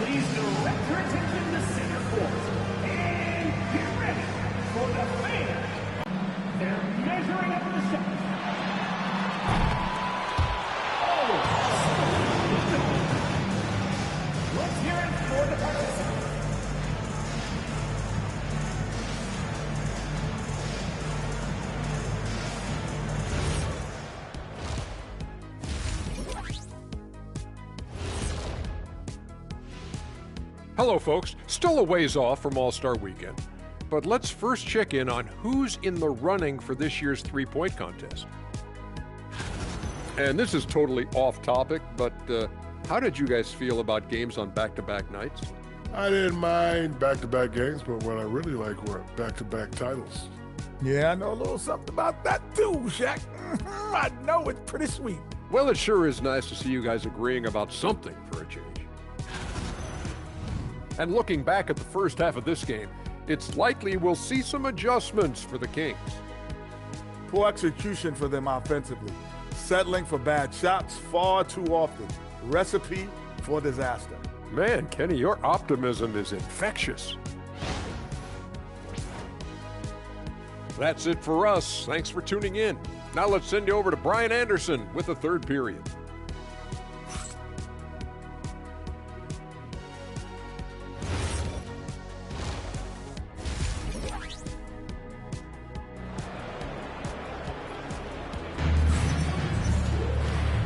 Please direct your attention to center court. And get ready for the fans. They're measuring up the shot. Oh, let's hear it for the participants. Hello folks, still a ways off from All-Star Weekend, but let's first check in on who's in the running for this year's three-point contest. And this is totally off topic, but how did you guys feel about games on back-to-back nights? I didn't mind back-to-back games, but what I really like were back-to-back titles. Yeah, I know a little something about that too, Shaq. I know it's pretty sweet. Well, it sure is nice to see you guys agreeing about something for a change. And looking back at the first half of this game, it's likely we'll see some adjustments for the Kings. Poor execution for them offensively. Settling for bad shots far too often. Recipe for disaster. Man, Kenny, your optimism is infectious. That's it for us. Thanks for tuning in. Now let's send you over to Brian Anderson with the third period.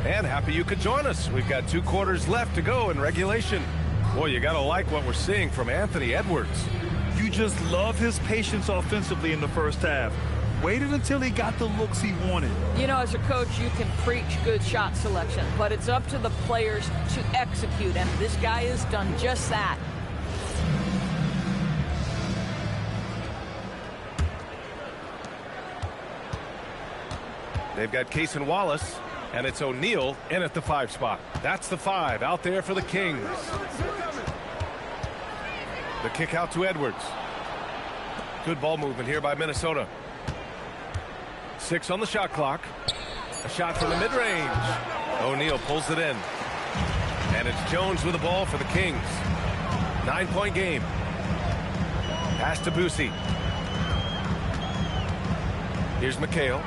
And happy you could join us. We've got 2 quarters left to go in regulation. Boy, you gotta like what we're seeing from Anthony Edwards. You just love his patience offensively in the first half. Waited until he got the looks he wanted. You know, as a coach, you can preach good shot selection, but it's up to the players to execute, and this guy has done just that. They've got Cason Wallace, and it's O'Neal in at the 5 spot. That's the 5 out there for the Kings. The kick out to Edwards. Good ball movement here by Minnesota. 6 on the shot clock. A shot from the mid-range. O'Neal pulls it in. And it's Jones with the ball for the Kings. 9-point game. Pass to Boosie. Here's McHale.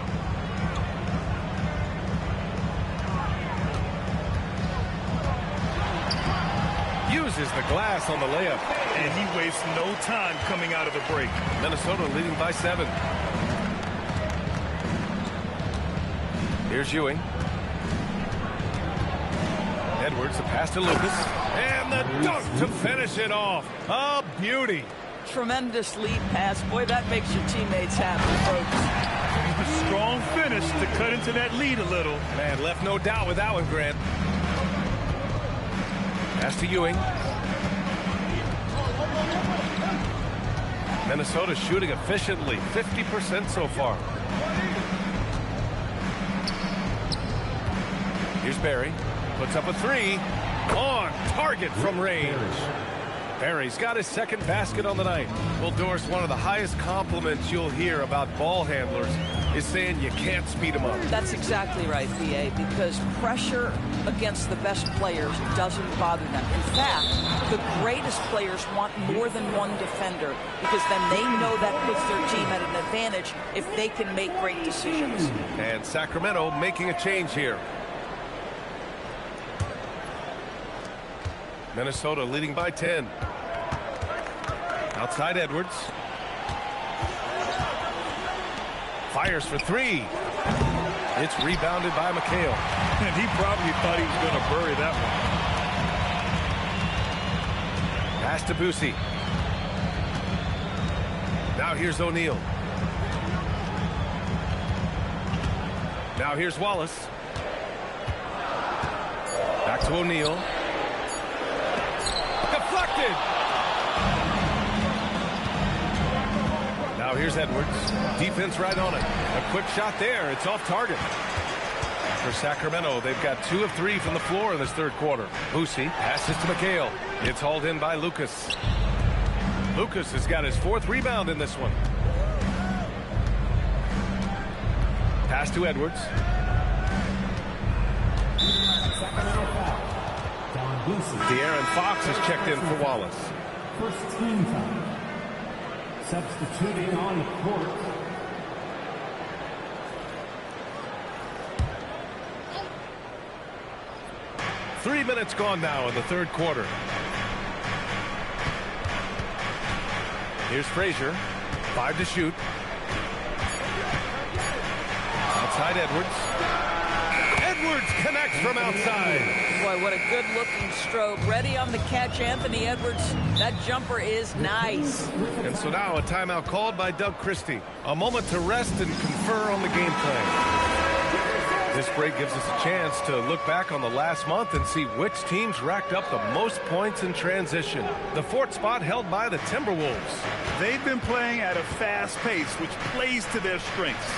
Uses the glass on the layup. And he wastes no time coming out of the break. Minnesota leading by 7. Here's Ewing. Edwards, the pass to Lucas. And the dunk to finish it off. A beauty. Tremendous lead pass. Boy, that makes your teammates happy, folks. A strong finish to cut into that lead a little. Man, left no doubt with that one, Grant. Pass to Ewing. Minnesota shooting efficiently, 50% so far. Here's Barry. Puts up a 3. On target from range. Barry's got his second basket on the night. Well, Doris, one of the highest compliments you'll hear about ball handlers is saying you can't speed them up. That's exactly right, B.A., because pressure against the best players doesn't bother them. In fact, the greatest players want more than one defender, because then they know that puts their team at an advantage if they can make great decisions. And Sacramento making a change here. Minnesota leading by 10. Outside Edwards. Fires for 3. It's rebounded by McHale. And he probably thought he was going to bury that one. Pass to Boosie. Now here's O'Neal. Now here's Wallace. Back to O'Neal. Deflected. Now here's Edwards. Defense right on it. A quick shot there. It's off target. For Sacramento, they've got 2 of 3 from the floor in this third quarter. Boosie passes to McHale. It's hauled in by Lucas. Lucas has got his 4th rebound in this one. Pass to Edwards. De'Aaron Fox is checked in for Wallace. First team time. Substituting on the court. Three minutes gone now in the third quarter. Here's Frazier. 5 to shoot. Outside Edwards. Edwards connects from outside. Boy, what a good-looking stroke. Ready on the catch, Anthony Edwards. That jumper is nice. And so now a timeout called by Doug Christie. A moment to rest and confer on the game plan. This break gives us a chance to look back on the last month and see which teams racked up the most points in transition. The fourth spot held by the Timberwolves. They've been playing at a fast pace, which plays to their strengths.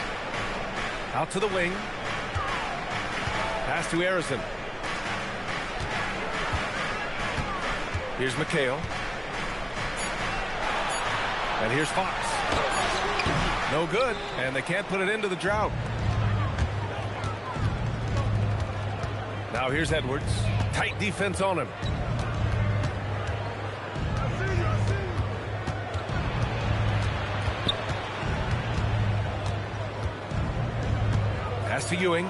Out to the wing. Pass to Harrison. Here's McHale. And here's Fox. No good, and they can't put it into the drought. Now here's Edwards. Tight defense on him. Pass to Ewing.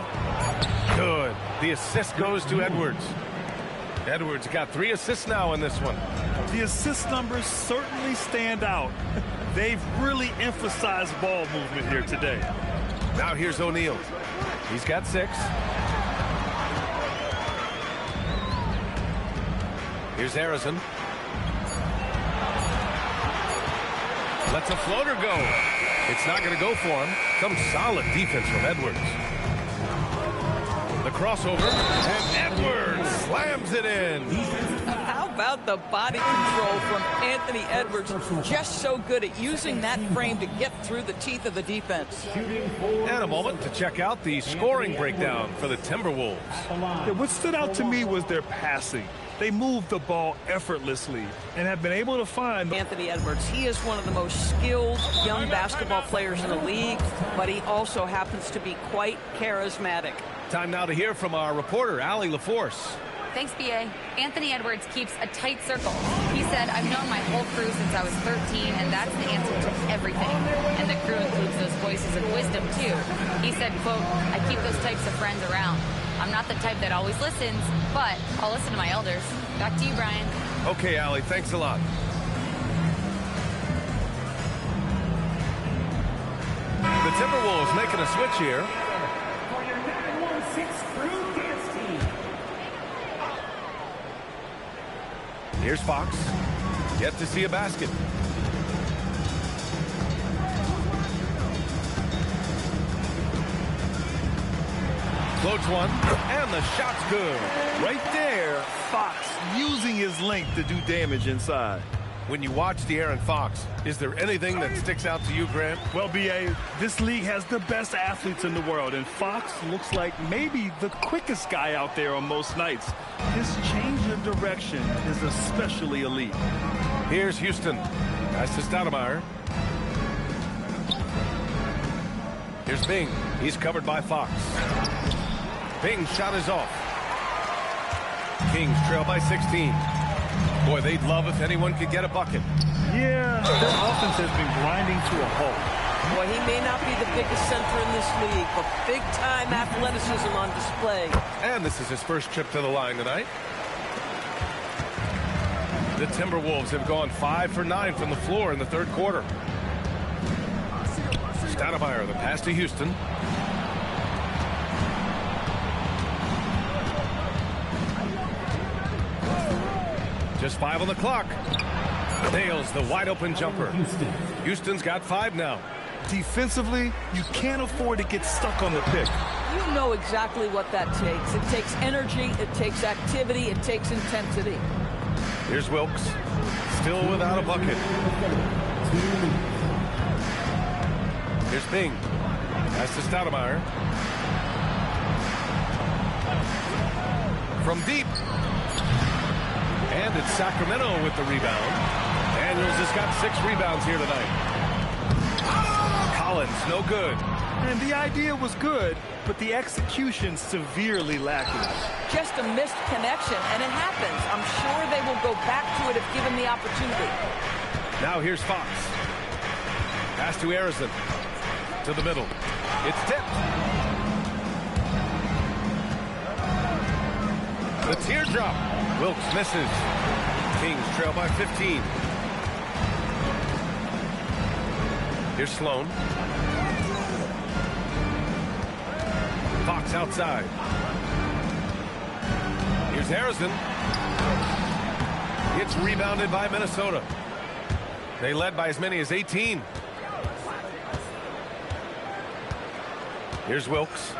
Good. The assist goes to Edwards. Edwards got 3 assists now in this one. The assist numbers certainly stand out. They've really emphasized ball movement here today. Now here's O'Neal. He's got 6. Here's Harrison. Lets a floater go. It's not going to go for him. Some solid defense from Edwards. The crossover, and Edwards slams it in. How about the body control from Anthony Edwards? Just so good at using that frame to get through the teeth of the defense. And a moment to check out the scoring breakdown for the Timberwolves. Yeah, what stood out to me was their passing. They moved the ball effortlessly and have been able to find Anthony Edwards. He is one of the most skilled young basketball players in the league, but he also happens to be quite charismatic. Time now to hear from our reporter, Allie LaForce. Thanks, B.A. Anthony Edwards keeps a tight circle. He said, I've known my whole crew since I was 13, and that's the answer to everything. And the crew includes those voices of wisdom, too. He said, quote, I keep those types of friends around. I'm not the type that always listens, but I'll listen to my elders. Back to you, Brian. Okay, Allie, thanks a lot. The Timberwolves making a switch here. For your 916 crew dance team. Here's Fox. Yet to see a basket. Floats one, and the shot's good. right there, Fox using his length to do damage inside. When you watch De'Aaron Fox, is there anything that sticks out to you, Grant? Well, B.A., this league has the best athletes in the world, and Fox looks like maybe the quickest guy out there on most nights. His change of direction is especially elite. Here's Houston. Pass to Stoudemire. Here's Bing. He's covered by Fox. Bing's shot is off. Kings trail by 16. Boy, they'd love if anyone could get a bucket. Yeah, their offense has been grinding to a halt. Boy, he may not be the biggest center in this league, but big-time athleticism on display. And this is his first trip to the line tonight. The Timberwolves have gone 5 for 9 from the floor in the third quarter. Stoudemire, the pass to Houston. Just 5 on the clock. Nails the wide-open jumper. Houston's got 5 now. Defensively, you can't afford to get stuck on the pick. You know exactly what that takes. It takes energy, it takes activity, it takes intensity. Here's Wilkes. Still without a bucket. Here's Bing. Pass to Stoudemire. From deep. And it's Sacramento with the rebound. Daniels has got 6 rebounds here tonight. Collins, no good. And the idea was good, but the execution severely lacking. Just a missed connection, and it happens. I'm sure they will go back to it if given the opportunity. Now here's Fox. Pass to Harrison. To the middle. It's tipped. The teardrop. Wilkes misses. Kings trail by 15. Here's Sloan. Fox outside. Here's Harrison. It's rebounded by Minnesota. They led by as many as 18. Here's Wilkes.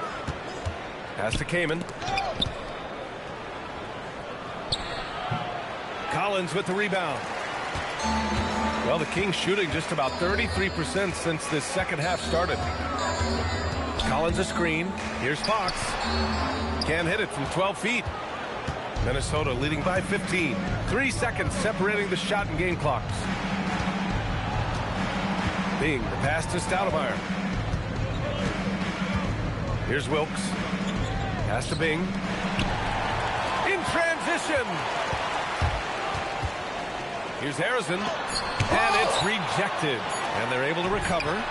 Pass to Kamen. Collins with the rebound. Well, the Kings shooting just about 33% since this second half started. Collins a screen. Here's Fox. Can't hit it from 12 feet. Minnesota leading by 15. 3 seconds separating the shot and game clocks. Bing, the pass to Stoudemire. Here's Wilkes. Pass to Bing. In transition. Here's Harrison. And it's rejected. And they're able to recover.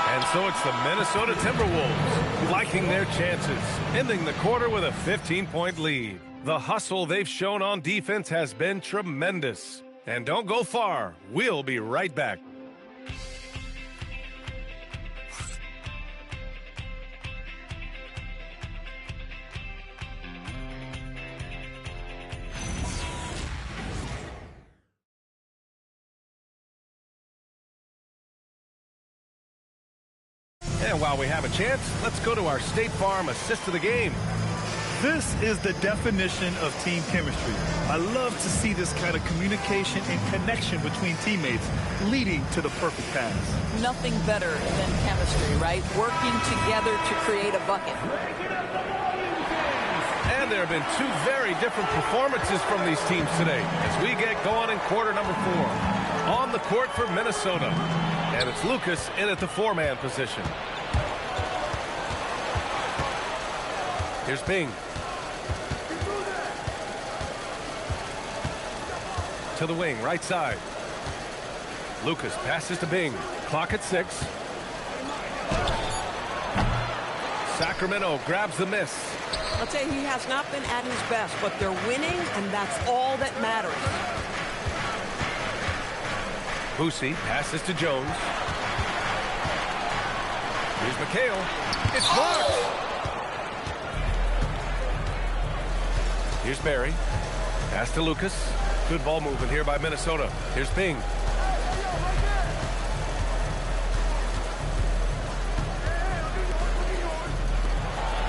And so it's the Minnesota Timberwolves liking their chances, ending the quarter with a 15-point lead. The hustle they've shown on defense has been tremendous. And don't go far. We'll be right back. And while we have a chance, let's go to our State Farm assist of the game. This is the definition of team chemistry. I love to see this kind of communication and connection between teammates leading to the perfect pass. Nothing better than chemistry, right? Working together to create a bucket. And there have been two very different performances from these teams today as we get going in quarter number 4. On the court for Minnesota. And it's Lucas in at the 4-man position. Here's Bing. To the wing, right side. Lucas passes to Bing. Clock at 6. Sacramento grabs the miss. I'll tell you, he has not been at his best, but they're winning, and that's all that matters. Boosie passes to Jones. Here's McHale. It's blocked. Here's Barry. Pass to Lucas. Good ball movement here by Minnesota. Here's Bing.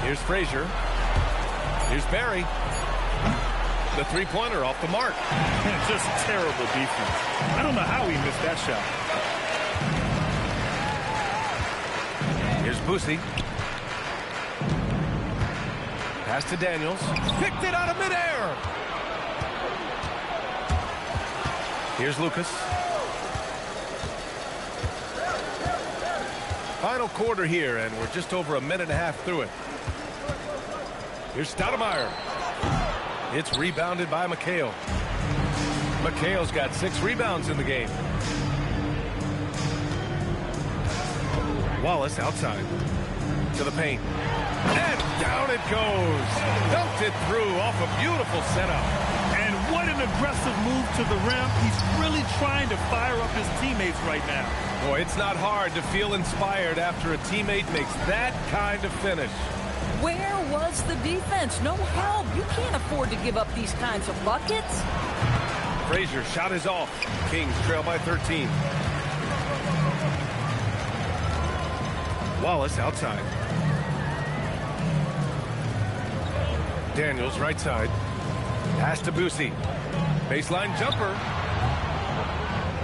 Here's Frazier. Here's Barry. The three-pointer off the mark. Just terrible defense. I don't know how he missed that shot. Here's Boosie. Pass to Daniels. Picked it out of midair. Here's Lucas. Final quarter here, and we're just over a minute and a half through it. Here's Stoudemire. It's rebounded by McHale. McHale's got 6 rebounds in the game. Wallace outside. To the paint. And down it goes. Dumped it through off a beautiful setup. And what an aggressive move to the rim. He's really trying to fire up his teammates right now. Boy, it's not hard to feel inspired after a teammate makes that kind of finish. Where was the defense? No help. You can't afford to give up these kinds of buckets. Frazier shot is off. Kings trail by 13. Wallace outside. Daniels right side. Pass to Boosie. Baseline jumper.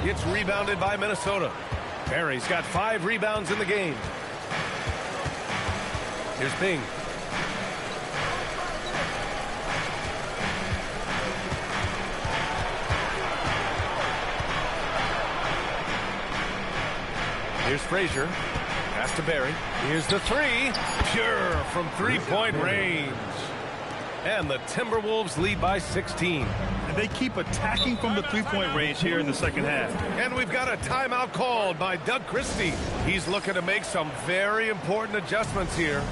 It's rebounded by Minnesota. Barry's got 5 rebounds in the game. Here's Bing. Here's Frazier. Pass to Barry. Here's the three. Pure from three-point range. And the Timberwolves lead by 16. And they keep attacking from the three-point range here in the second half. And we've got a timeout called by Doug Christie. He's looking to make some very important adjustments here.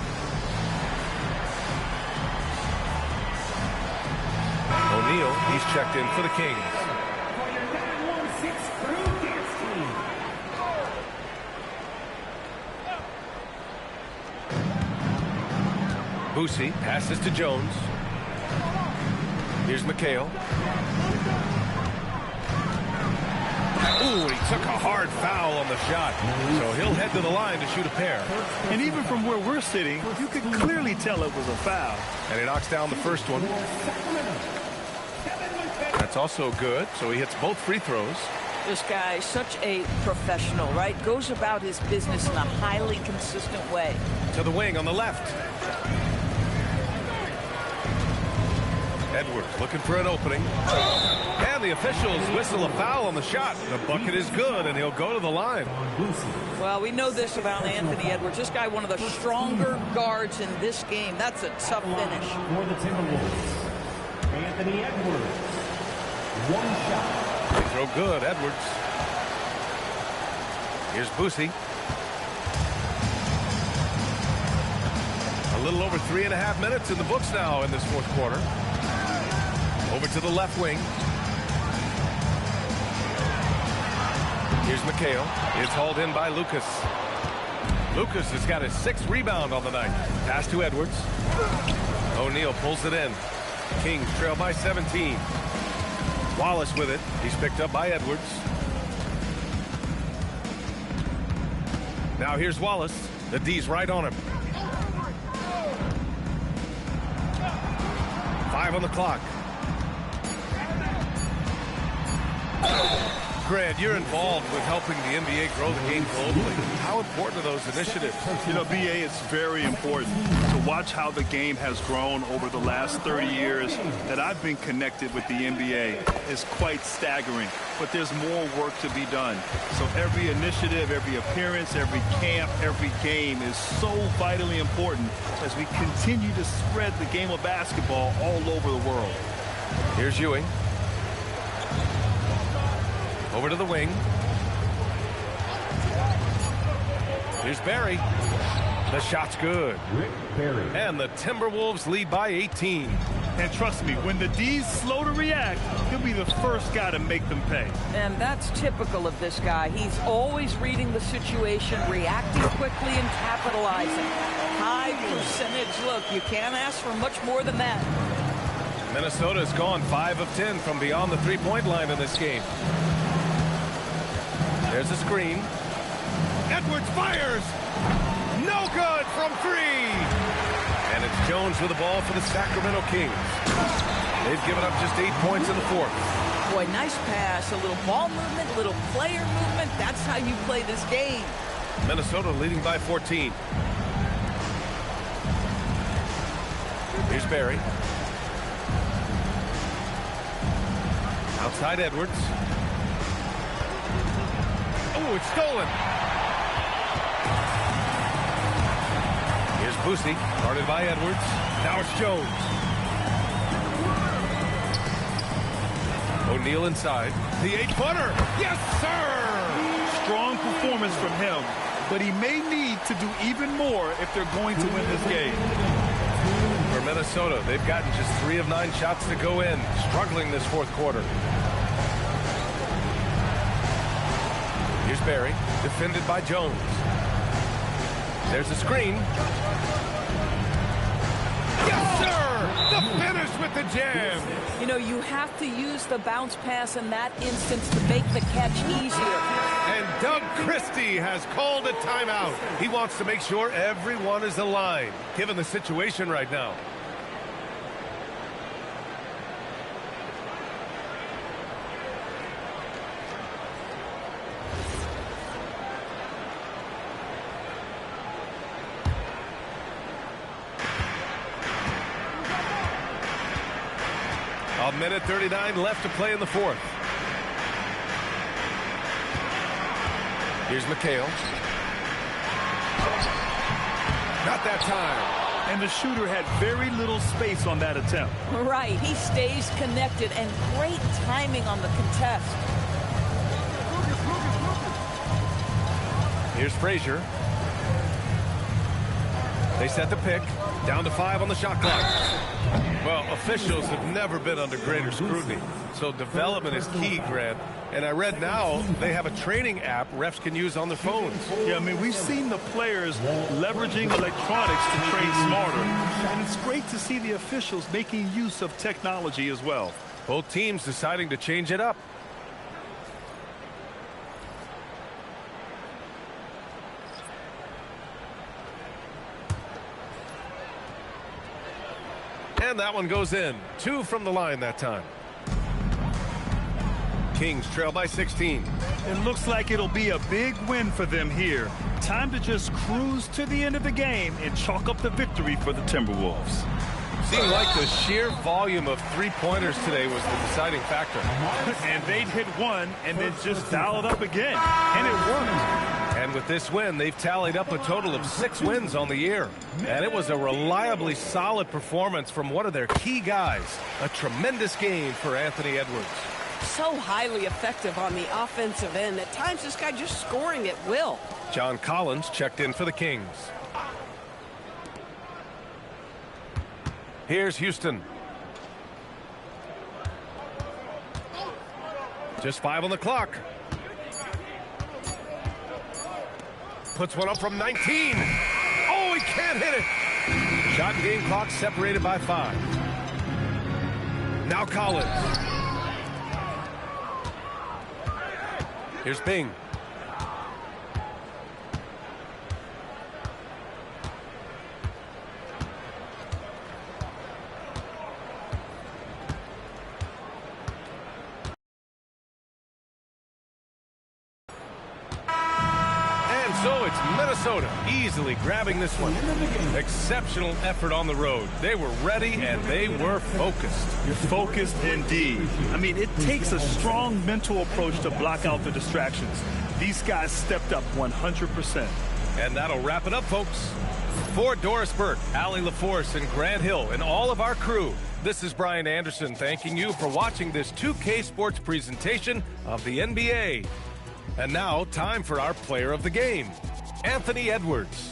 O'Neal, he's checked in for the Kings. For your 916 crew dance team. Boosie passes to Jones. Here's McHale. Ooh, he took a hard foul on the shot. So he'll head to the line to shoot a pair. And even from where we're sitting, you could clearly tell it was a foul. And he knocks down the first one. That's also good, so he hits both free throws. This guy is such a professional, right? Goes about his business in a highly consistent way. To the wing on the left. Edwards looking for an opening. And the officials whistle a foul on the shot. The bucket is good, and he'll go to the line. Well, we know this about Anthony Edwards. This guy, one of the stronger guards in this game. That's a tough finish. For the Timberwolves, Anthony Edwards. One shot. They throw good, Edwards. Here's Boosie. A little over 3.5 minutes in the books now in this fourth quarter. Over to the left wing. Here's McHale. It's hauled in by Lucas. Lucas has got his 6th rebound on the night. Pass to Edwards. O'Neal pulls it in. Kings trail by 17. Wallace with it. He's picked up by Edwards. Now here's Wallace. The D's right on him. 5 on the clock. Grant, you're involved with helping the NBA grow the game globally. How important are those initiatives? You know, BA, it's very important to watch how the game has grown over the last 30 years that I've been connected with the NBA. It's quite staggering, but there's more work to be done. So every initiative, every appearance, every camp, every game is so vitally important as we continue to spread the game of basketball all over the world. Here's Ewing. Over to the wing. Here's Barry. The shot's good. And the Timberwolves lead by 18. And trust me, when the D's slow to react, he'll be the first guy to make them pay. And that's typical of this guy. He's always reading the situation, reacting quickly, and capitalizing. High percentage. Look, you can't ask for much more than that. Minnesota's gone 5 of 10 from beyond the three-point line in this game. There's a screen. Edwards fires. No good from 3. And it's Jones with the ball for the Sacramento Kings. They've given up just 8 points in the fourth. Boy, nice pass. A little ball movement, a little player movement. That's how you play this game. Minnesota leading by 14. Here's Barry. Outside Edwards. Oh, it's stolen. Here's Boosie, guarded by Edwards. Now it's Jones. O'Neal inside. The 8-footer. Yes, sir! Strong performance from him, but he may need to do even more if they're going to win this game. For Minnesota, they've gotten just 3 of 9 shots to go in, struggling this fourth quarter. Here's Barry, defended by Jones. There's a screen. Yes, sir! The finish with the jam! You know, you have to use the bounce pass in that instance to make the catch easier. And Doug Christie has called a timeout. He wants to make sure everyone is aligned, given the situation right now. A minute 39 left to play in the fourth. Here's McHale. Not that time. And the shooter had very little space on that attempt. Right, he stays connected, and great timing on the contest. Here's Frazier. They set the pick. Down to 5 on the shot clock. Well, officials have never been under greater scrutiny, so development is key, Grant. And I read now they have a training app refs can use on their phones. Yeah, I mean, we've seen the players leveraging electronics to train smarter. And it's great to see the officials making use of technology as well. Both teams deciding to change it up. And that one goes in. 2 from the line that time. Kings trail by 16. It looks like it'll be a big win for them here. Time to just cruise to the end of the game and chalk up the victory for the Timberwolves. Seemed like the sheer volume of three-pointers today was the deciding factor. And they'd hit one and then just dial it up again. And it worked. And with this win, they've tallied up a total of 6 wins on the year. And it was a reliably solid performance from one of their key guys. A tremendous game for Anthony Edwards. So highly effective on the offensive end. At times, this guy just scoring at will. John Collins checked in for the Kings. Here's Houston. Just 5 on the clock. Puts one up from 19. Oh, he can't hit it. Shot and game clock separated by 5. Now Collins. Here's Bing. And so it's Minnesota easily grabbing this one. Exceptional effort on the road. They were ready and they were focused. Focused indeed. I mean, it takes a strong mental approach to block out the distractions. These guys stepped up 100%. And that'll wrap it up, folks. For Doris Burke, Allie LaForce, and Grant Hill, and all of our crew, this is Brian Anderson thanking you for watching this 2K Sports presentation of the NBA. And now, time for our player of the game, Anthony Edwards.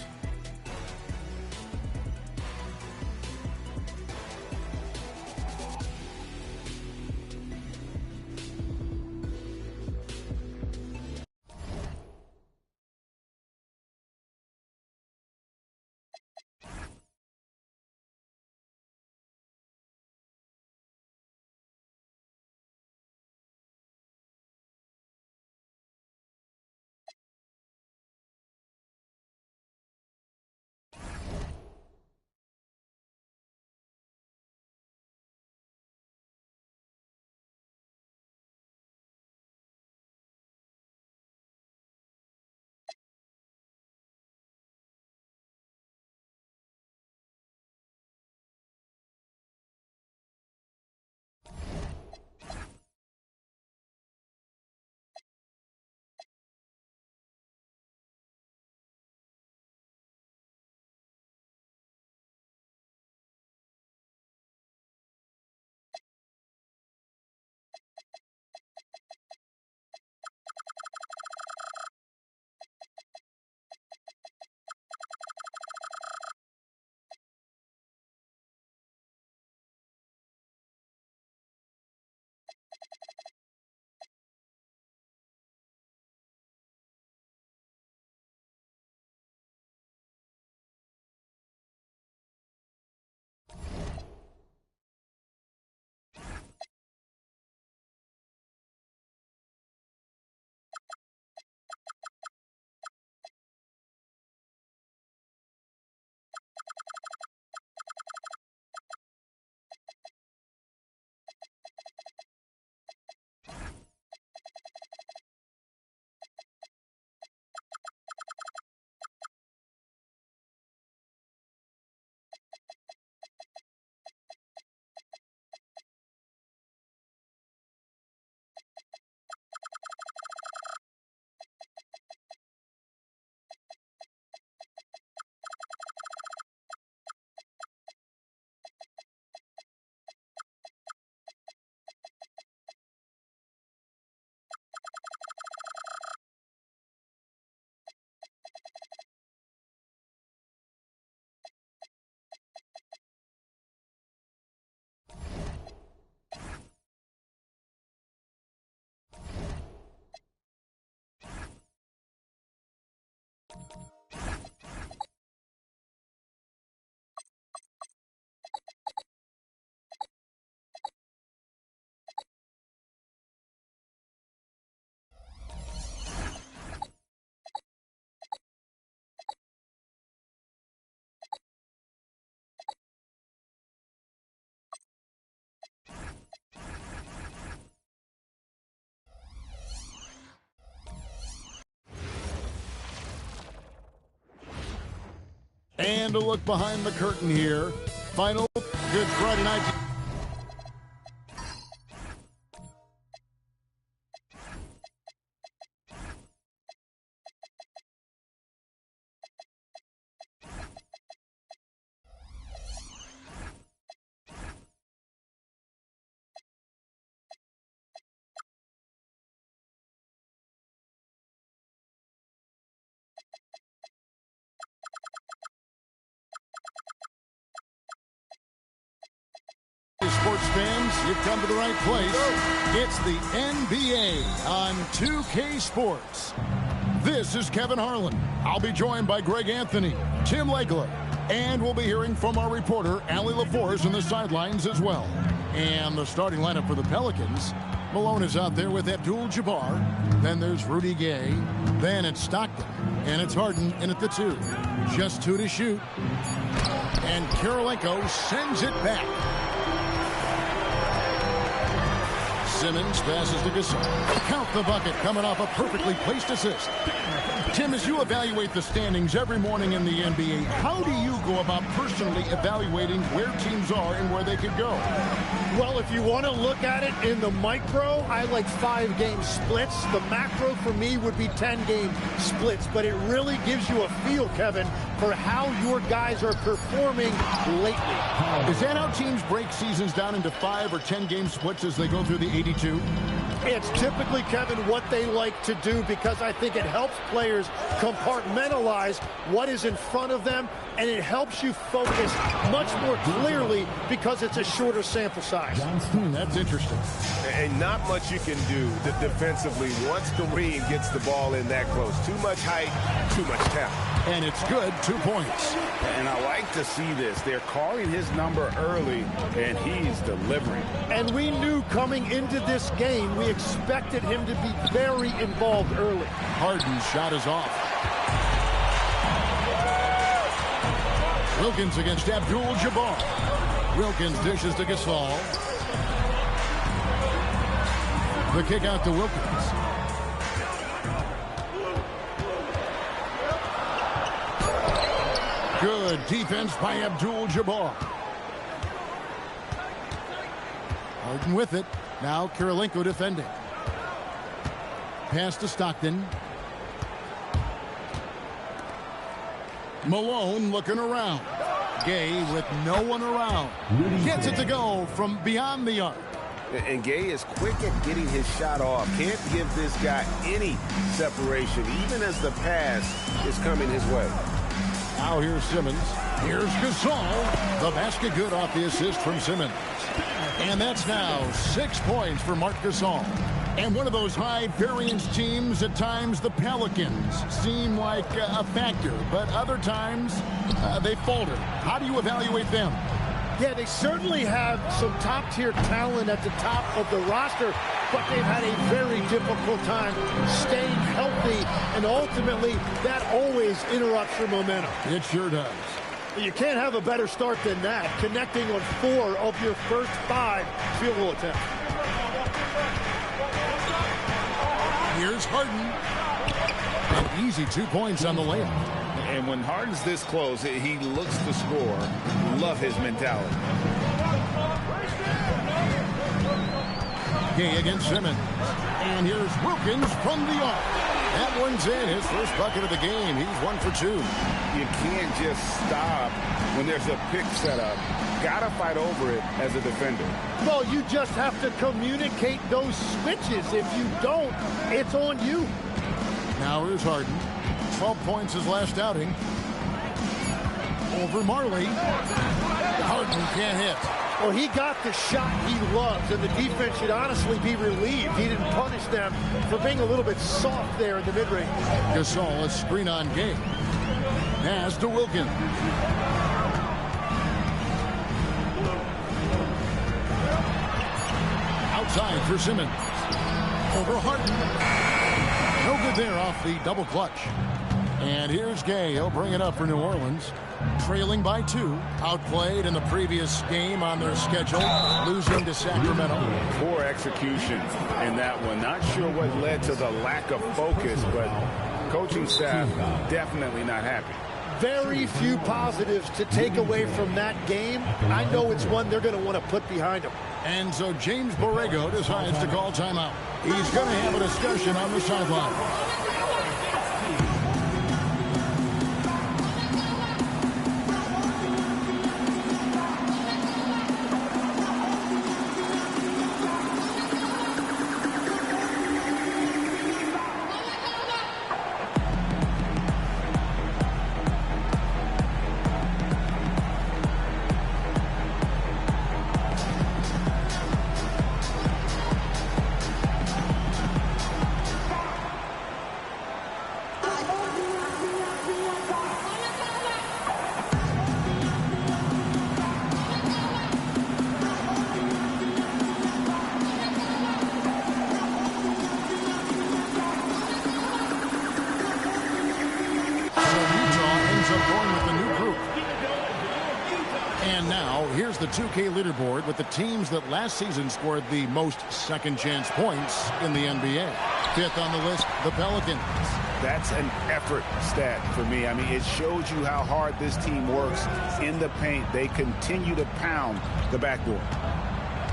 And a look behind the curtain here. Final Good Friday night. Sports fans, you've come to the right place. It's the NBA on 2K Sports. This is Kevin Harlan. I'll be joined by Greg Anthony, Tim Legler, and we'll be hearing from our reporter, Allie LaForce, on the sidelines as well. And the starting lineup for the Pelicans. Malone is out there with Abdul-Jabbar. Then there's Rudy Gay. Then it's Stockton. And it's Harden in at the 2. Just 2 to shoot. And Kirilenko sends it back. Simmons passes to Gasol. Count the bucket coming off a perfectly placed assist. Tim, as you evaluate the standings every morning in the NBA, how do you go about personally evaluating where teams are and where they could go? Well, if you want to look at it in the micro, I like 5-game splits. The macro for me would be 10-game splits, but it really gives you a feel, Kevin, for how your guys are performing lately. Is that how teams break seasons down into 5 or 10-game splits as they go through the 82? It's typically, Kevin, what they like to do because I think it helps players compartmentalize what is in front of them, and it helps you focus much more clearly because it's a shorter sample size. That's interesting. And not much you can do defensively once Kareem gets the ball in that close. Too much height, too much talent. And it's good, 2 points. And I like to see this. They're calling his number early, and he's delivering. And we knew coming into this game, we expected him to be very involved early. Harden's shot is off. Wilkins against Abdul-Jabbar. Wilkins dishes to Gasol. The kick out to Wilkins. Good defense by Abdul-Jabbar. Harden with it. Now Kirilenko defending. Pass to Stockton. Malone looking around. Gay with no one around. Gets it to go from beyond the arc. And Gay is quick at getting his shot off. Can't give this guy any separation, even as the pass is coming his way. Now here's Simmons. Here's Gasol. The basket good off the assist from Simmons. And that's now 6 points for Marc Gasol. And one of those high-variance teams, at times the Pelicans seem like a factor, but other times they falter. How do you evaluate them? Yeah, they certainly have some top-tier talent at the top of the roster, but they've had a very difficult time staying healthy, and ultimately that always interrupts your momentum. It sure does. You can't have a better start than that, connecting on 4 of your first 5 field goal attempts. Here's Harden. An easy 2 points on the layup. And when Harden's this close, he looks to score. Love his mentality. Gay against Simmons. And here's Wilkins from the arc. That one's in. His first bucket of the game. He's 1 for 2. You can't just stop when there's a pick set up. Gotta fight over it as a defender. Well, you just have to communicate those switches. If you don't, it's on you. Now here's Harden. 12 points his last outing. Over Marley. Harden can't hit. Well, he got the shot he loves, and the defense should honestly be relieved he didn't punish them for being a little bit soft there in the mid-range. Gasol, a screen on Gay. Pass to Wilkins. Outside for Simmons. Over Harden. No good there off the double clutch. And here's Gay. He'll bring it up for New Orleans. Trailing by 2. Outplayed in the previous game on their schedule. Losing to Sacramento. Poor execution in that one. Not sure what led to the lack of focus, but coaching staff definitely not happy. very few positives to take away from that game. I know it's one they're going to want to put behind them. And so James Borrego decides to call timeout. He's going to have a discussion on the sideline. Here's the 2K leaderboard with the teams that last season scored the most second-chance points in the NBA. Fifth on the list, the Pelicans. That's an effort stat for me. I mean, it shows you how hard this team works in the paint. They continue to pound the backboard.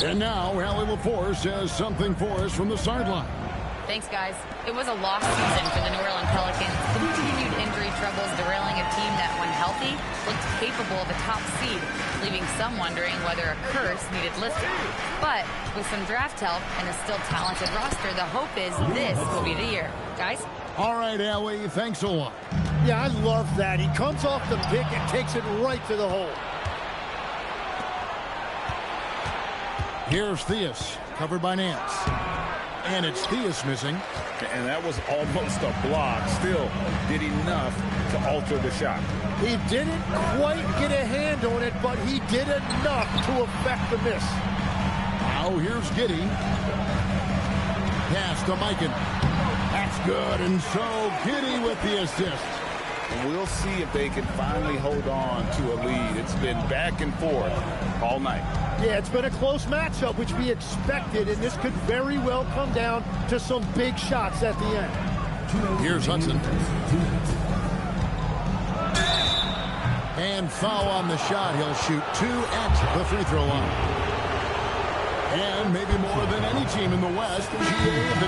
And now, Allie LaForce has something for us from the sideline. Thanks, guys. It was a lost season for the New Orleans Pelicans. Continued injury troubles derailing a team that, when healthy, looked capable of a top seed, leaving some wondering whether a curse needed lifting. But with some draft help and a still talented roster, the hope is this will be the year. Guys? All right, Allie, thanks a lot. Yeah, I love that. He comes off the pick and takes it right to the hole. Here's Theus, covered by Nance. And it's Theus missing. And that was almost a block. Still did enough to alter the shot. He didn't quite get a hand on it, but he did enough to affect the miss. Now here's Giddey. Pass to Mikan. That's good. And so Giddey with the assist. And we'll see if they can finally hold on to a lead. It's been back and forth all night. Yeah, it's been a close matchup, which we expected, and this could very well come down to some big shots at the end. Here's Hudson. And foul on the shot. He'll shoot 2 at the free throw line. And maybe more than any team in the West, the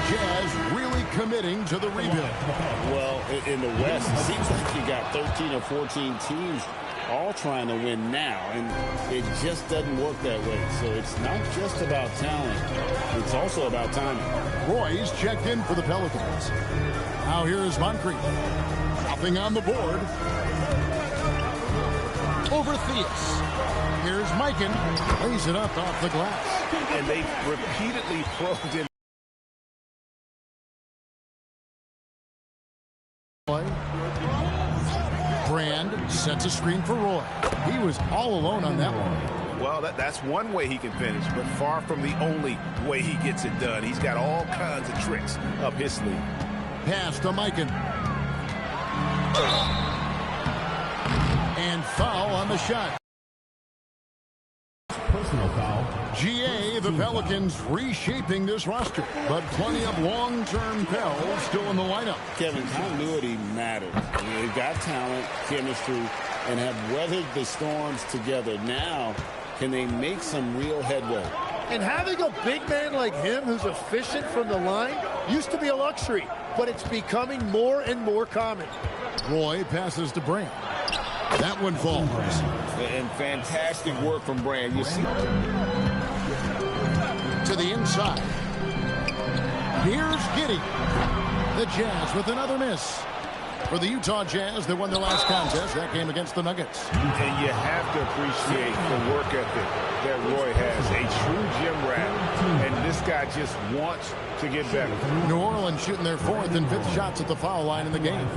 Jazz really committing to the rebuild. Well, in the West, it seems like you got 13 or 14 teams all trying to win now, and it just doesn't work that way. So it's not just about talent. It's also about timing. Roy's checked in for the Pelicans. Now here's Moncrief. Nothing on the board. Over Theus. Here's Mikan. Lays it up off the glass. And they repeatedly probed in. Brand sets a screen for Roy. He was all alone on that one. Well, that's one way he can finish, but far from the only way he gets it done. He's got all kinds of tricks up his sleeve. Pass to Mikan. And foul on the shot. Personal foul. GA, the Pelicans reshaping this roster, but plenty of long-term Pels still in the lineup. Kevin, continuity matters. They've got talent, chemistry, and have weathered the storms together. Now, can they make some real headway? And having a big man like him who's efficient from the line used to be a luxury, but it's becoming more and more common. Roy passes to Brand. That one falls. And fantastic work from Brand. You see. To the inside. Here's Giddey. The Jazz with another miss. For the Utah Jazz, they won their last contest. That game against the Nuggets. And you have to appreciate the work ethic that Roy has. A true gym rat. And this guy just wants to get better. New Orleans shooting their 4th and 5th shots at the foul line in the game.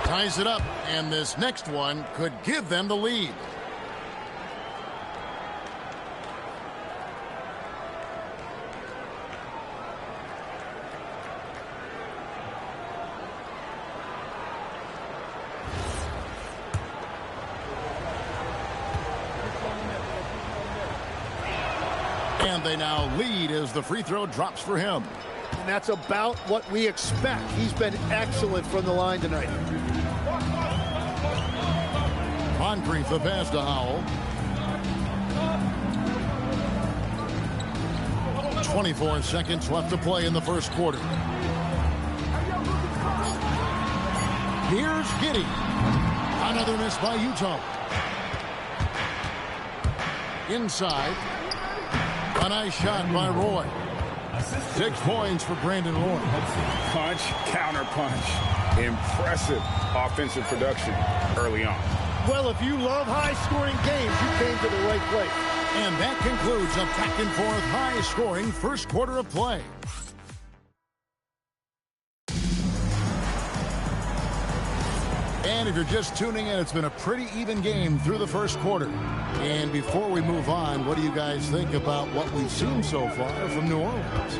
Ties it up, and this next one could give them the lead. And they now lead as the free throw drops for him. And that's about what we expect. He's been excellent from the line tonight. Moncrief the pass to Howell. 24 seconds left to play in the first quarter. Here's Giddey. Another miss by Utah. Inside. A nice shot by Roy. 6 points for Brandon Roy. Punch, counter punch. Impressive offensive production early on. Well, if you love high-scoring games, you came to the right place. And that concludes a back-and-forth high-scoring first quarter of play. And if you're just tuning in, it's been a pretty even game through the first quarter. And before we move on, what do you guys think about what we've seen so far from New Orleans?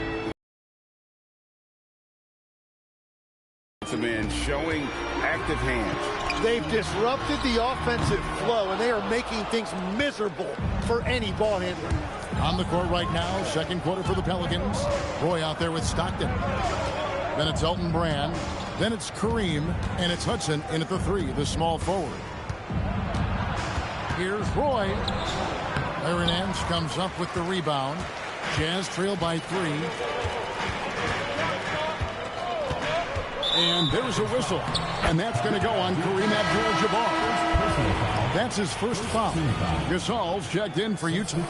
Man showing active hands. They've disrupted the offensive flow, and they are making things miserable for any ball handler. On the court right now, second quarter for the Pelicans. Roy out there with Stockton. Then it's Elton Brand. Then it's Kareem, and it's Hudson in at the 3, the small forward. Here's Roy. Larry Nance comes up with the rebound. Jazz trail by 3. And there's a whistle. And that's going to go on Kareem Abdul-Jabbar. That's his first foul. Gasol's checked in for Utah.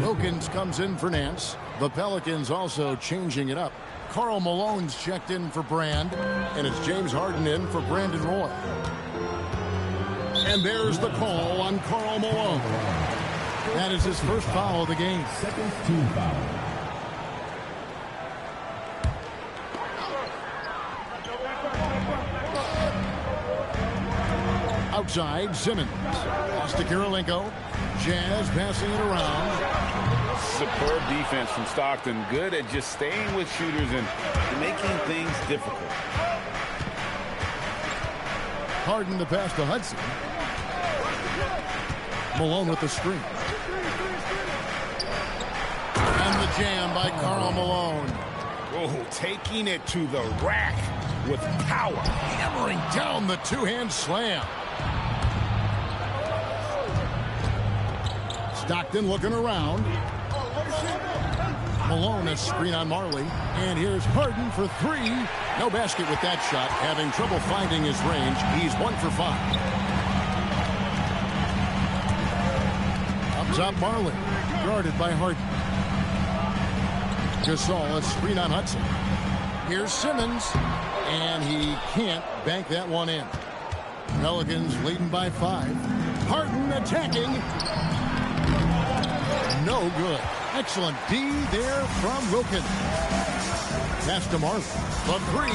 Wilkins comes in for Nance. The Pelicans also changing it up. Karl Malone's checked in for Brand. And it's James Harden in for Brandon Roy. And there's the call on Karl Malone. That is his first foul of the game. Second team foul. Outside, Simmons. Pass to Kirilenko. Jazz passing it around. Superb defense from Stockton. Good at just staying with shooters and making things difficult. Harden the pass to Hudson. Malone with the screen. And the jam by Karl Malone. Oh, taking it to the rack with power. Hammering down the two-hand slam. Stockton looking around. Malone a screen on Marley. And here's Harden for 3. No basket with that shot. Having trouble finding his range. He's 1 for 5. Up top, Marley. Guarded by Harden. Gasol a screen on Hudson. Here's Simmons. And he can't bank that one in. Pelicans leading by 5. Harden attacking. No good. Excellent D there from Wilkins. Pass to Marley. The 3.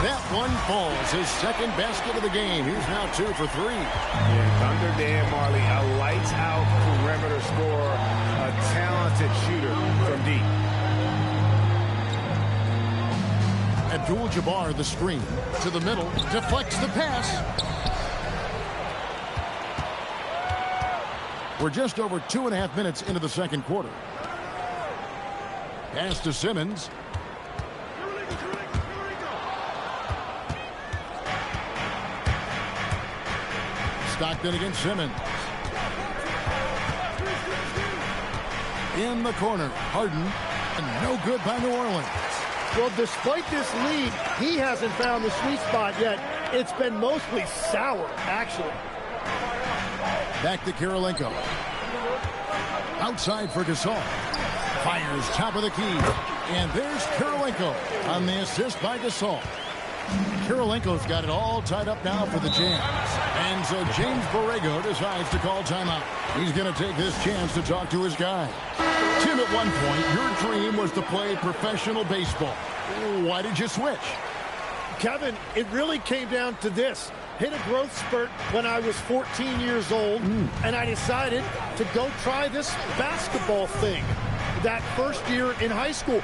That one falls. His second basket of the game. He's now 2 for 3. Yeah, Thunder Dan Marley, a lights-out perimeter scorer, a talented shooter from deep. Abdul-Jabbar the screen. To the middle. Deflects the pass. We're just over 2.5 minutes into the second quarter. Pass to Simmons. Stockton against Simmons. In the corner, Harden, and no good by New Orleans. Well, despite this lead, he hasn't found the sweet spot yet. It's been mostly sour, actually. Back to Kirilenko. Outside for Gasol. Fires top of the key. And there's Kirilenko on the assist by Gasol. Kirilenko's got it all tied up now for the Jazz. And so James Borrego decides to call timeout. He's going to take this chance to talk to his guy. Tim, at one point, your dream was to play professional baseball. Why did you switch? Kevin, it really came down to this. Hit a growth spurt when I was 14 years old, and I decided to go try this basketball thing that first year in high school.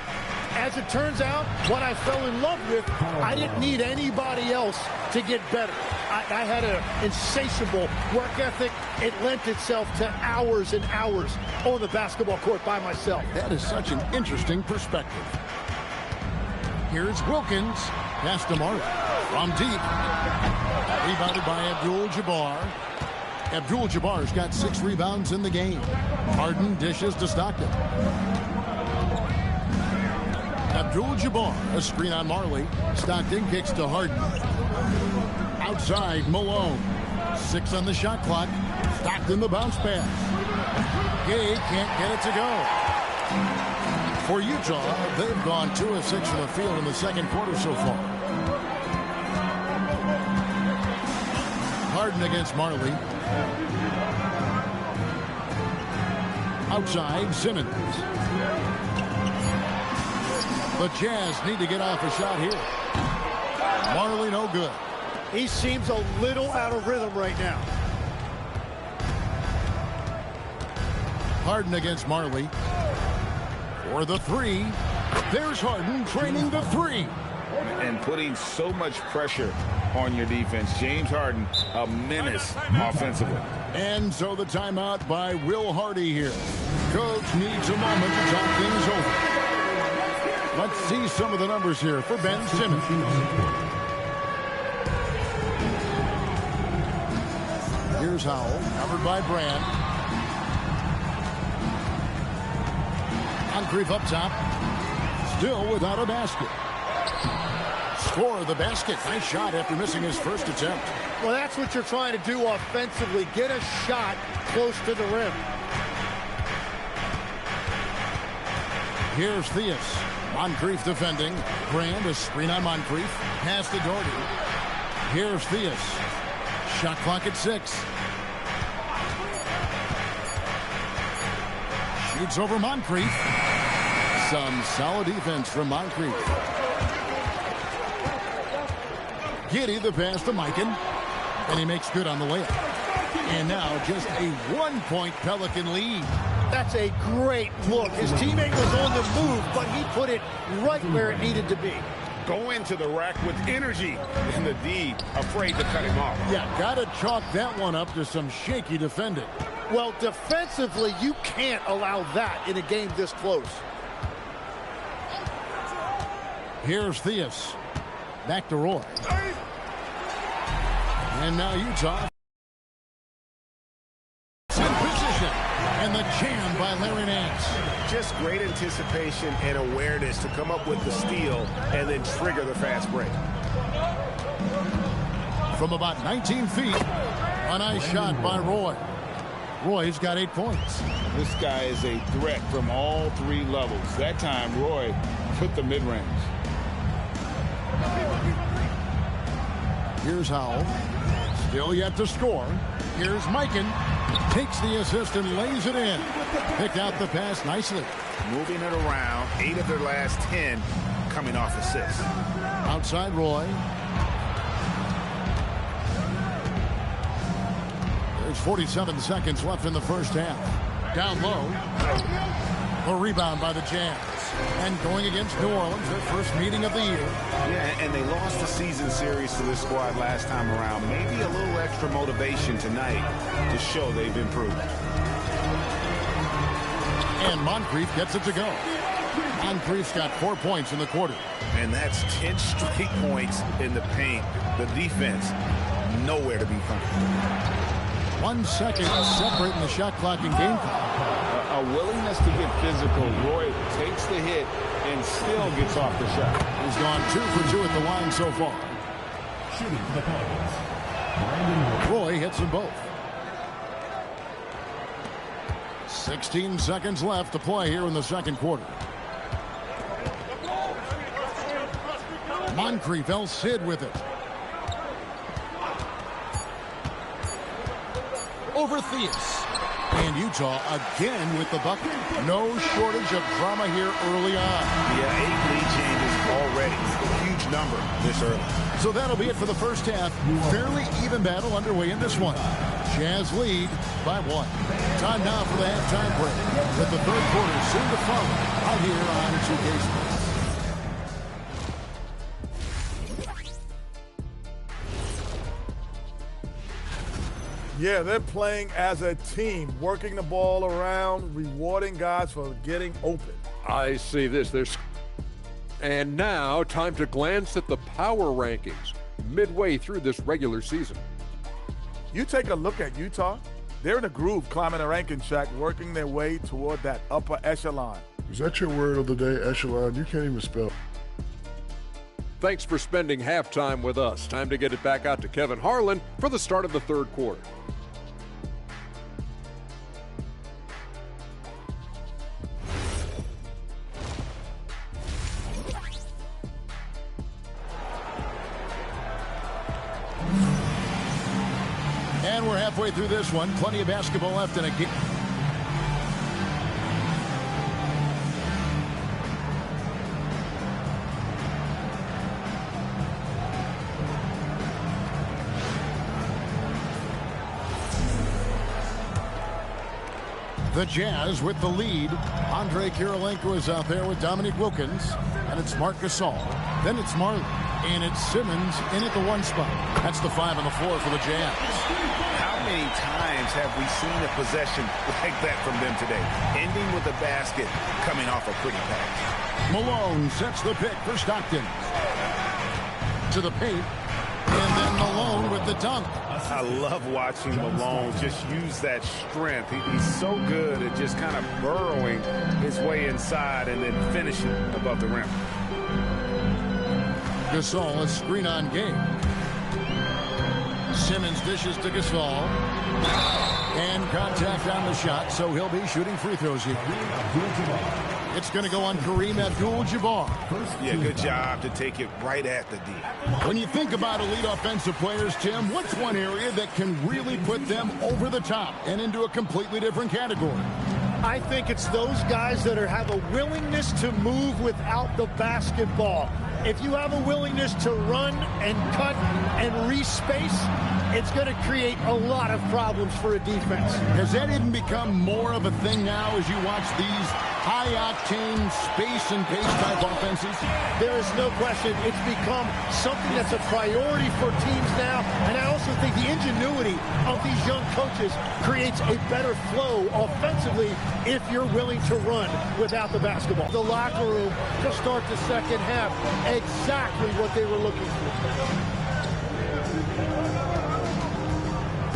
As it turns out, what I fell in love with, I didn't need anybody else to get better. I had an insatiable work ethic. It lent itself to hours and hours on the basketball court by myself. That is such an interesting perspective. Here's Wilkins. Pass to Marley. From deep. Rebounded by Abdul-Jabbar. Abdul-Jabbar's got 6 rebounds in the game. Harden dishes to Stockton. Abdul-Jabbar, a screen on Marley. Stockton kicks to Harden. Outside, Malone. 6 on the shot clock. Stockton the bounce pass. Gay can't get it to go. For Utah, they've gone 2 of 6 from the field in the second quarter so far. Harden against Marley. Outside, Simmons. The Jazz need to get off a shot here. Marley no good. He seems a little out of rhythm right now. Harden against Marley. For the 3. There's Harden training the 3. And putting so much pressure on your defense. James Harden, a menace offensively. And so the timeout by Will Hardy here. Coach needs a moment to talk things over. Let's see some of the numbers here for Ben Simmons. Here's Howell, covered by Brand. Moncrief up top. Still without a basket. Score the basket. Nice shot after missing his first attempt. Well, that's what you're trying to do offensively. Get a shot close to the rim. Here's Theus. Moncrief defending. Brand, a screen on Moncrief. Pass to Doherty. Here's Theus. Shot clock at 6. Shoots over Moncrief. Some solid defense from Moncrief. Giddey the pass to Mikan. And he makes good on the layup. And now just a 1-point Pelican lead. That's a great look. His teammate was on the move, but he put it right where it needed to be. Go into the rack with energy. And the D afraid to cut him off. Yeah, got to chalk that one up to some shaky defending. Well, defensively, you can't allow that in a game this close. Here's Theus. Back to Roy. And now Utah. In position. And the jam by Larry Nance. Just great anticipation and awareness to come up with the steal and then trigger the fast break. From about 19 feet, a nice shot by Roy. Roy's got 8 points. This guy is a threat from all 3 levels. That time, Roy put the mid-range. Here's Howell. Still yet to score. Here's Mikan. Takes the assist and lays it in. Picked out the pass nicely. Moving it around. 8 of their last 10 coming off assists. Outside Roy. There's 47 seconds left in the first half. Down low. A rebound by the Jazz. And going against New Orleans, their first meeting of the year. Yeah, and they lost the season series to this squad last time around. Maybe a little extra motivation tonight to show they've improved. And Moncrief gets it to go. Moncrief's got 4 points in the quarter. And that's 10 straight points in the paint. The defense, nowhere to be found. 1 second separating the shot clock and game clock. A willingness to get physical. Roy takes the hit and still gets off the shot. He's gone 2 for 2 at the line so far. Shooting for the Pelicans. Roy hits them both. 16 seconds left to play here in the second quarter. Moncrief, El Cid with it. Over Theus. And Utah again with the bucket. No shortage of drama here early on. Yeah, 8 lead changes already. Huge number this early. So that'll be it for the first half. Fairly even battle underway in this one. Jazz lead by 1. Time now for the halftime break. With the third quarter soon to follow out here on 2K Sports. Yeah, they're playing as a team, working the ball around, rewarding guys for getting open. I see this. And now, time to glance at the power rankings midway through this regular season. You take a look at Utah. They're in a groove, climbing a ranking track, working their way toward that upper echelon. Is that your word of the day, echelon? You can't even spell. Thanks for spending halftime with us. Time to get it back out to Kevin Harlan for the start of the third quarter. And we're halfway through this one. Plenty of basketball left in a game. The Jazz with the lead. Andre Kirilenko is out there with Dominique Wilkins. And it's Marc Gasol. Then it's Marley. And it's Simmons in at the one spot. That's the 5 on the floor for the Jazz. How many times have we seen a possession like that from them today? Ending with a basket, coming off a pretty pass. Malone sets the pick for Stockton. To the paint. And then Malone with the dunk. I love watching Malone just use that strength. He's so good at just kind of burrowing his way inside and then finishing above the rim. Gasol, a screen on game. Simmons dishes to Gasol. And contact on the shot, so he'll be shooting free throws here. It's going to go on Kareem Abdul-Jabbar. Yeah, good job to take it right at the D. When you think about elite offensive players, Tim, what's one area that can really put them over the top and into a completely different category? I think it's those guys that have a willingness to move without the basketball. If you have a willingness to run and cut and respace, it's going to create a lot of problems for a defense. Has that even become more of a thing now as you watch these high-octane space and pace type offenses? There is no question. It's become something that's a priority for teams now. And I also think the ingenuity of these young coaches creates a better flow offensively if you're willing to run without the basketball. The locker room to start the second half, exactly what they were looking for.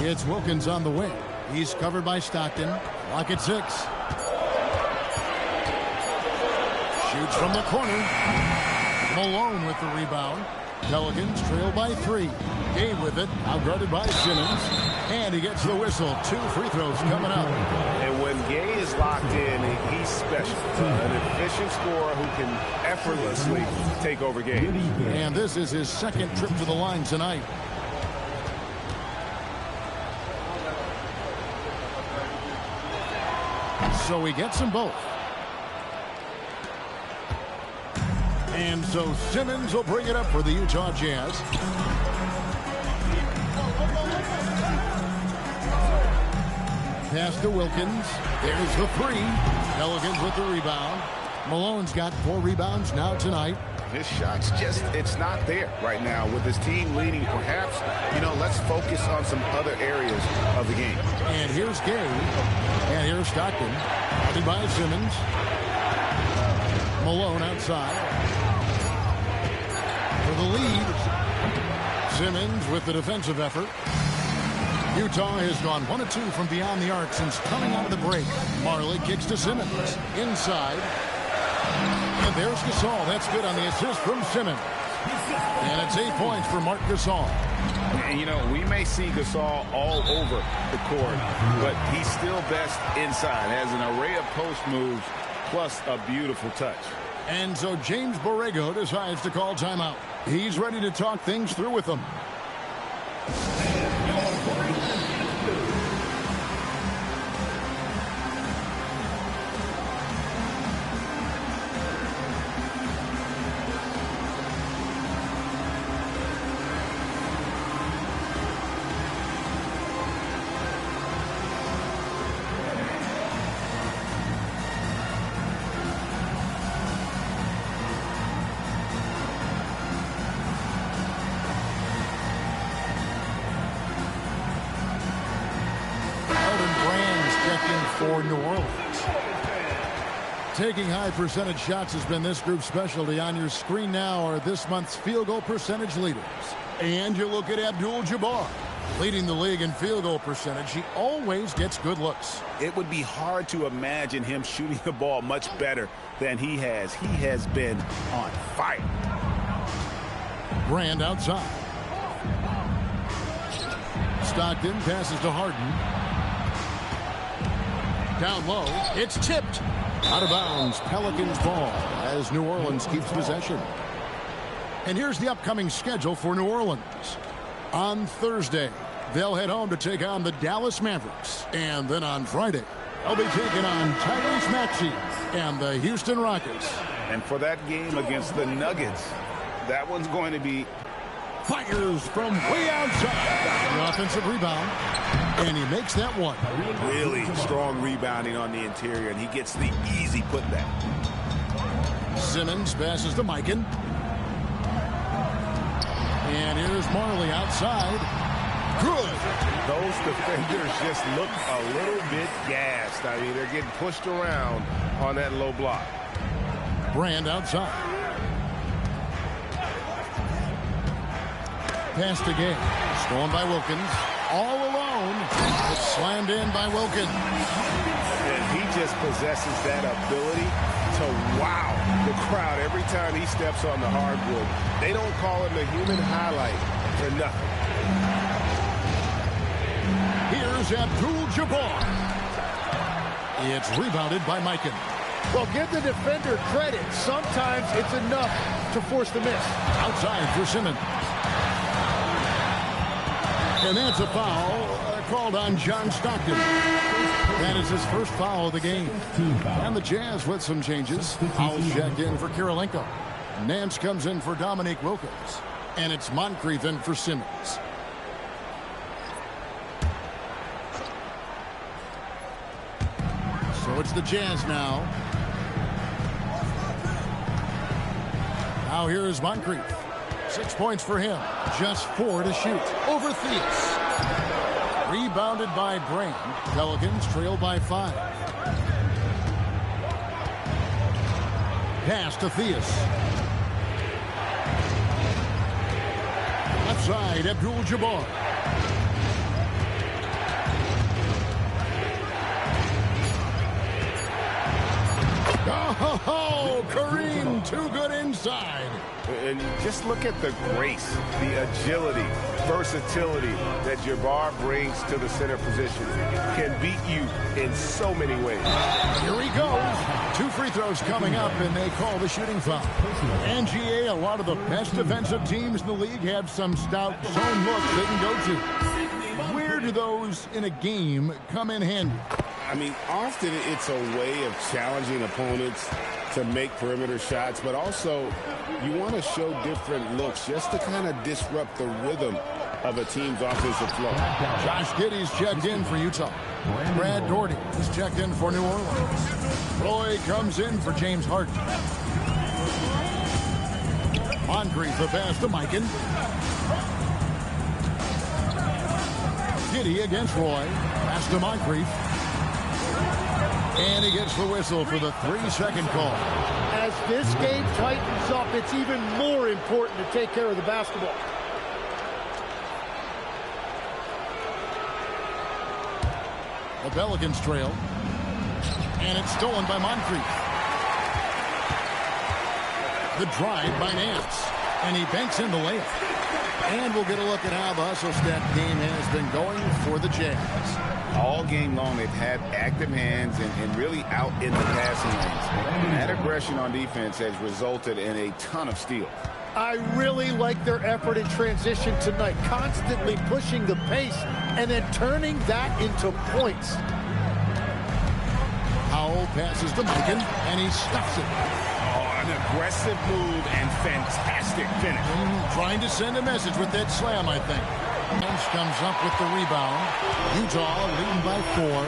It's Wilkins on the wing. He's covered by Stockton. Clock at 6. Shoots from the corner. Malone with the rebound. Pelicans trail by 3. Gay with it. Outguarded by Simmons. And he gets the whistle. 2 free throws coming up. And when Gay is locked in, he's special. An efficient scorer who can effortlessly take over games. And this is his second trip to the line tonight. So he gets them both. And so Simmons will bring it up for the Utah Jazz. Pass to Wilkins. There's the 3. Pelicans with the rebound. Malone's got 4 rebounds now tonight. His shot's just, it's not there right now. With his team leading, perhaps, let's focus on some other areas of the game. And here's Gay. And here's Stockton. Guarded by Simmons. Malone outside. For the lead. Simmons with the defensive effort. Utah has gone 1 of 2 from beyond the arc since coming out of the break. Marley kicks to Simmons. Inside. And there's Gasol. That's good on the assist from Simmons. And it's 8 points for Marc Gasol. And, we may see Gasol all over the court, but he's still best inside. Has an array of post moves, plus a beautiful touch. And so James Borrego decides to call timeout. He's ready to talk things through with them. for New Orleans. Taking high percentage shots has been this group's specialty. On your screen now are this month's field goal percentage leaders. And you look at Abdul-Jabbar, leading the league in field goal percentage. He always gets good looks. It would be hard to imagine him shooting the ball much better than he has. He has been on fire. Brand outside. Stockton passes to Harden. Down low, it's tipped. Out of bounds, Pelicans ball as New Orleans keeps possession. And here's the upcoming schedule for New Orleans. On Thursday, they'll head home to take on the Dallas Mavericks. And then on Friday, they'll be taking on Tyrese Maxey and the Houston Rockets. And for that game against the Nuggets, that one's going to be... Fires from way outside. The offensive rebound. And he makes that one. Really strong rebounding on the interior, and he gets the easy putback. Simmons passes to Mikan. And here's Marley outside. Good. Those defenders just look a little bit gassed. I mean, they're getting pushed around on that low block. Brand outside. Pass to Gay. Stolen by Wilkins. All alone. It's slammed in by Wilkins. And he just possesses that ability to wow the crowd every time he steps on the hardwood. They don't call him the human highlight for nothing. Here's Abdul-Jabbar. It's rebounded by Mikan. Well, give the defender credit. Sometimes it's enough to force the miss. Outside for Simmons. And that's a foul called on John Stockton. That is his first foul of the game. And the Jazz with some changes. Fouls checked in for Kirilenko. Nance comes in for Dominique Wilkins. And it's Moncrief in for Simmons. So it's the Jazz now. Now here's Moncrief. 6 points for him. Just 4 to shoot. Over Theus. Rebounded by Brand. Pelicans trail by 5. Pass to Theus. Left side, Abdul-Jabbar. Oh, Kareem, too good inside. And just look at the grace, the agility, versatility that Jabbar brings to the center position. Can beat you in so many ways. Here he goes. 2 free throws coming up, and they call the shooting foul. NGA, a lot of the best defensive teams in the league have some stout zone looks they can go to. Where do those in a game come in handy? I mean, often it's a way of challenging opponents to make perimeter shots, but also you want to show different looks just to kind of disrupt the rhythm of a team's offensive flow. Josh Giddey's checked in for Utah. Brad Daugherty is checked in for New Orleans. Floyd comes in for James Harden. Moncrief, the pass to Mikan. Giddey against Roy. Pass to Moncrief. And he gets the whistle for the 3-second call. As this game tightens up, it's even more important to take care of the basketball. The Pelicans trail. And it's stolen by Moncrief. The drive by Nance. And he banks in the layup. And we'll get a look at how the hustle step game has been going for the Jazz. All game long, they've had active hands and really out in the passing lanes. And that aggression on defense has resulted in a ton of steals. I really like their effort in transition tonight, constantly pushing the pace and then turning that into points. Howell passes to Mikan, and he stuffs it. Oh, an aggressive move and fantastic finish. Trying to send a message with that slam, I think. Nance comes up with the rebound. Utah leading by 4.